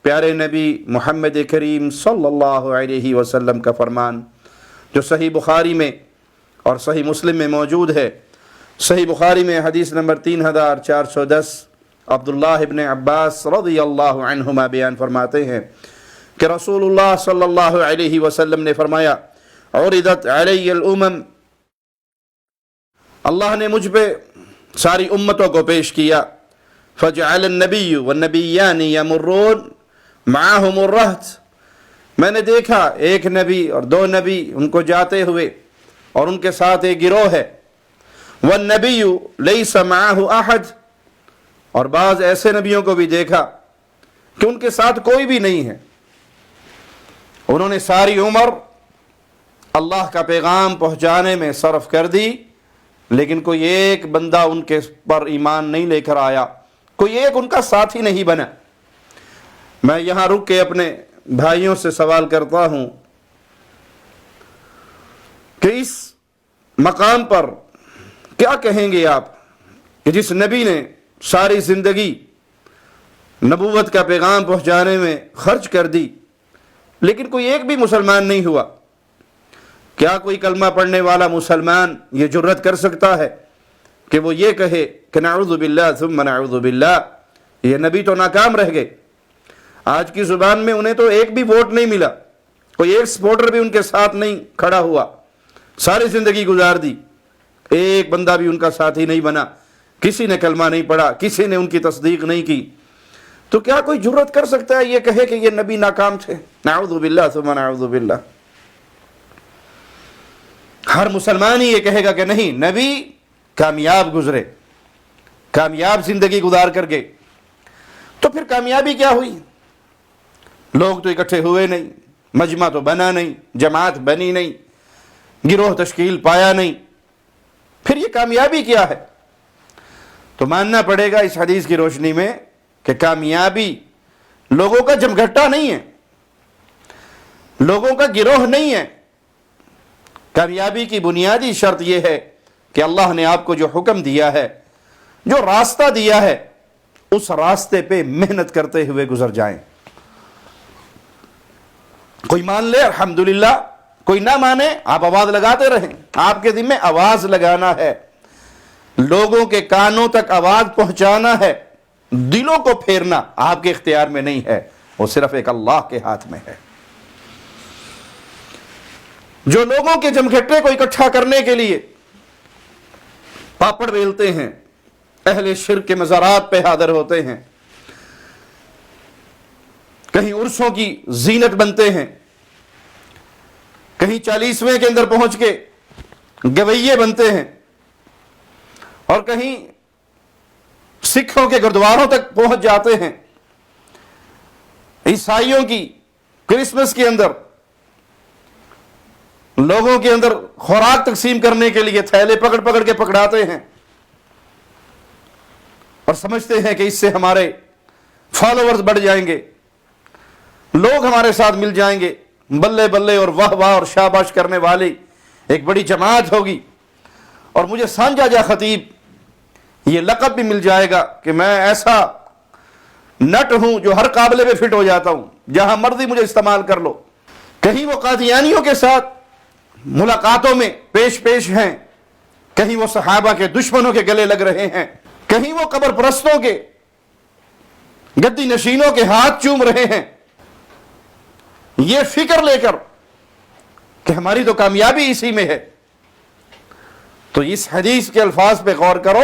پیارے نبی محمد کریم صلی اللہ علیہ وسلم کا فرمان جو صحیح بخاری میں اور صحیح مسلم میں موجود ہے۔ صحیح بخاری میں حدیث نمبر 3410 عبداللہ ابن عباس رضی اللہ عنہما بیان فرماتے ہیں کہ رسول اللہ صلی اللہ علیہ وسلم نے فرمایا، عرضت علی الامم، اللہ نے مجھ پہ ساری امتوں کو پیش کیا، فجعل النبی والنبیان یمرون معاہم الرہط، میں نے دیکھا ایک نبی اور دو نبی ان کو جاتے ہوئے اور ان کے ساتھ ایک گروہ ہے، والنبی لیس معاہ احد، اور بعض ایسے نبیوں کو بھی دیکھا کہ ان کے ساتھ کوئی بھی نہیں ہے، انہوں نے ساری عمر اللہ کا پیغام پہنچانے میں صرف کر دی، لیکن کوئی ایک بندہ ان کے پر ایمان نہیں لے کر آیا، کوئی ایک ان کا ساتھی نہیں بنا۔ میں یہاں رک کے اپنے بھائیوں سے سوال کرتا ہوں کہ اس مقام پر کیا کہیں گے آپ کہ جس نبی نے ساری زندگی نبوت کا پیغام پہنچانے میں خرچ کر دی لیکن کوئی ایک بھی مسلمان نہیں ہوا؟ کیا کوئی کلمہ پڑھنے والا مسلمان یہ جرت کر سکتا ہے کہ وہ یہ کہے کہ نعوذ باللہ ثم نعوذ باللہ، یہ نبی تو ناکام رہ گئے؟ آج کی زبان میں انہیں تو ایک بھی ووٹ نہیں ملا، کوئی ایک سپورٹر بھی ان کے ساتھ نہیں کھڑا ہوا، ساری زندگی گزار دی، ایک بندہ بھی ان کا ساتھی نہیں بنا، کسی نے کلمہ نہیں پڑھا، کسی نے ان کی تصدیق نہیں کی، تو کیا کوئی جرت کر سکتا ہے یہ کہے کہ یہ نبی ناکام تھے؟ نعوذ باللہ ثم نعوذ باللہ۔ ہر مسلمان ہی یہ کہے گا کہ نہیں، نبی کامیاب گزرے، کامیاب زندگی گزار کر گئے۔ تو پھر کامیابی کیا ہوئی؟ لوگ تو اکٹھے ہوئے نہیں، مجمع تو بنا نہیں، جماعت بنی نہیں، گروہ تشکیل پایا نہیں، پھر یہ کامیابی کیا ہے؟ تو ماننا پڑے گا اس حدیث کی روشنی میں کہ کامیابی لوگوں کا جمگھٹا نہیں ہے، لوگوں کا گروہ نہیں ہے۔ کامیابی کی بنیادی شرط یہ ہے کہ اللہ نے آپ کو جو حکم دیا ہے، جو راستہ دیا ہے، اس راستے پہ محنت کرتے ہوئے گزر جائیں۔ کوئی مان لے الحمدللہ، کوئی نہ مانے آپ آواز لگاتے رہیں، آپ کے ذمہ آواز لگانا ہے، لوگوں کے کانوں تک آواز پہنچانا ہے، دلوں کو پھیرنا آپ کے اختیار میں نہیں ہے، وہ صرف ایک اللہ کے ہاتھ میں ہے۔ جو لوگوں کے جمگھٹے کو اکٹھا کرنے کے لیے پاپڑ بیلتے ہیں، اہل شرک کے مزارات پہ حاضر ہوتے ہیں، کہیں عرسوں کی زینت بنتے ہیں، کہیں 40ویں کے اندر پہنچ کے گویے بنتے ہیں، اور کہیں سکھوں کے گردواروں تک پہنچ جاتے ہیں، عیسائیوں کی کرسمس کے اندر لوگوں کے اندر خوراک تقسیم کرنے کے لیے تھیلے پکڑ پکڑ کے پکڑاتے ہیں اور سمجھتے ہیں کہ اس سے ہمارے فالوورز بڑھ جائیں گے، لوگ ہمارے ساتھ مل جائیں گے، بلے بلے اور واہ واہ اور شاباش کرنے والی ایک بڑی جماعت ہوگی، اور مجھے سانجہ جا خطیب یہ لقب بھی مل جائے گا کہ میں ایسا نٹ ہوں جو ہر قابلے پہ فٹ ہو جاتا ہوں، جہاں مرضی مجھے استعمال کر لو۔ کہیں وہ قادیانیوں کے ساتھ ملاقاتوں میں پیش ہیں، کہیں وہ صحابہ کے دشمنوں کے گلے لگ رہے ہیں، کہیں وہ قبر پرستوں کے گدی نشینوں کے ہاتھ چوم رہے ہیں، یہ فکر لے کر کہ ہماری تو کامیابی اسی میں ہے۔ تو اس حدیث کے الفاظ پہ غور کرو،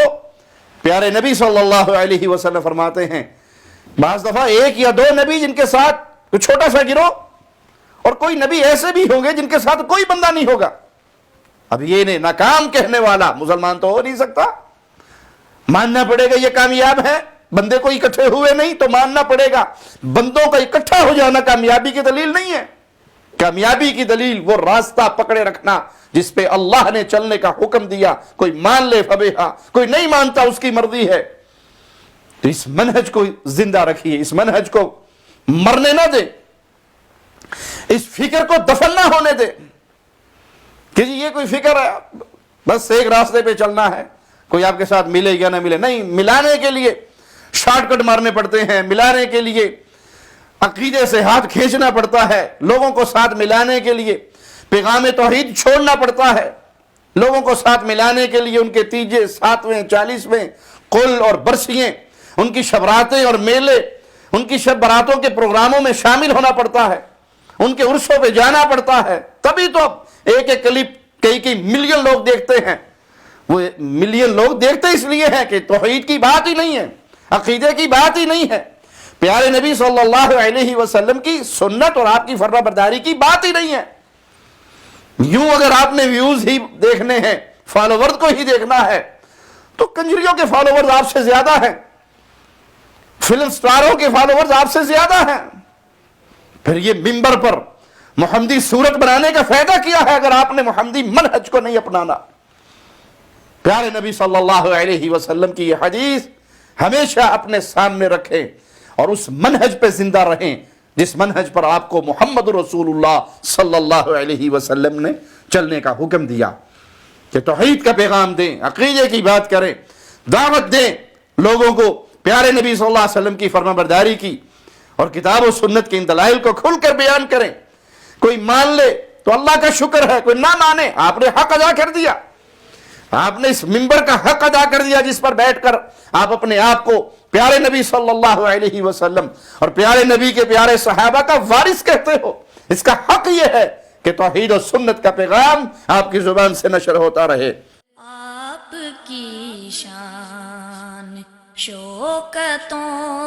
پیارے نبی صلی اللہ علیہ وسلم فرماتے ہیں بعض دفعہ ایک یا دو نبی جن کے ساتھ کوئی چھوٹا سا گروہ، اور کوئی نبی ایسے بھی ہوں گے جن کے ساتھ کوئی بندہ نہیں ہوگا۔ اب یہ نہیں ناکام کہنے والا مسلمان تو ہو نہیں سکتا، ماننا پڑے گا یہ کامیاب ہے۔ بندے کو اکٹھے ہوئے نہیں تو ماننا پڑے گا بندوں کا اکٹھا ہو جانا کامیابی کی دلیل نہیں ہے۔ کامیابی کی دلیل وہ راستہ پکڑے رکھنا جس پہ اللہ نے چلنے کا حکم دیا، کوئی مان لے فبیہا، کوئی نہیں مانتا اس کی مرضی ہے۔ تو اس منہج کو زندہ رکھیے، اس منہج کو مرنے نہ دے، اس فکر کو دفن نہ ہونے دے کہ جی یہ کوئی فکر ہے بس ایک راستے پہ چلنا ہے، کوئی آپ کے ساتھ ملے یا نہ ملے، نہیں، ملانے کے لیے شارٹ کٹ مارنے پڑتے ہیں، ملانے کے لیے عقیدے سے ہاتھ کھینچنا پڑتا ہے، لوگوں کو ساتھ ملانے کے لیے پیغام توحید چھوڑنا پڑتا ہے، لوگوں کو ساتھ ملانے کے لیے ان کے تیجے، ساتویں، 40ویں قل اور برسییں، ان کی شبراتیں اور میلے، ان کی شب براتوں کے پروگراموں میں شامل ہونا پڑتا ہے، ان کے عرسوں پہ جانا پڑتا ہے، تبھی تو ایک ایک کلپ کئی ملین لوگ دیکھتے ہیں۔ وہ ملین لوگ دیکھتے اس لیے ہیں کہ توحید کی بات ہی نہیں ہے، عقیدے کی بات ہی نہیں ہے، پیارے نبی صلی اللہ علیہ وسلم کی سنت اور آپ کی فرما برداری کی بات ہی نہیں ہے۔ یوں اگر آپ نے ویوز ہی دیکھنے ہیں، فالوورز کو ہی دیکھنا ہے، تو کنجریوں کے فالوورز آپ سے زیادہ ہیں، فلم سٹاروں کے فالوورز آپ سے زیادہ ہیں۔ پھر یہ منبر پر محمدی صورت بنانے کا فائدہ کیا ہے اگر آپ نے محمدی منہج کو نہیں اپنانا؟ پیارے نبی صلی اللہ علیہ وسلم کی یہ حدیث ہمیشہ اپنے سامنے رکھیں اور اس منہج پہ زندہ رہیں جس منہج پر آپ کو محمد رسول اللہ صلی اللہ علیہ وسلم نے چلنے کا حکم دیا، کہ توحید کا پیغام دیں، عقیدے کی بات کریں، دعوت دیں لوگوں کو پیارے نبی صلی اللہ علیہ وسلم کی فرما برداری کی، اور کتاب و سنت کے ان دلائل کو کھل کر بیان کریں۔ کوئی مان لے تو اللہ کا شکر ہے، کوئی نہ مانے آپ نے حق ادا کر دیا، آپ نے اس منبر کا حق ادا کر دیا جس پر بیٹھ کر آپ اپنے آپ کو پیارے نبی صلی اللہ علیہ وسلم اور پیارے نبی کے پیارے صحابہ کا وارث کہتے ہو۔ اس کا حق یہ ہے کہ توحید و سنت کا پیغام آپ کی زبان سے نشر ہوتا رہے۔ آپ کی شان شوکتوں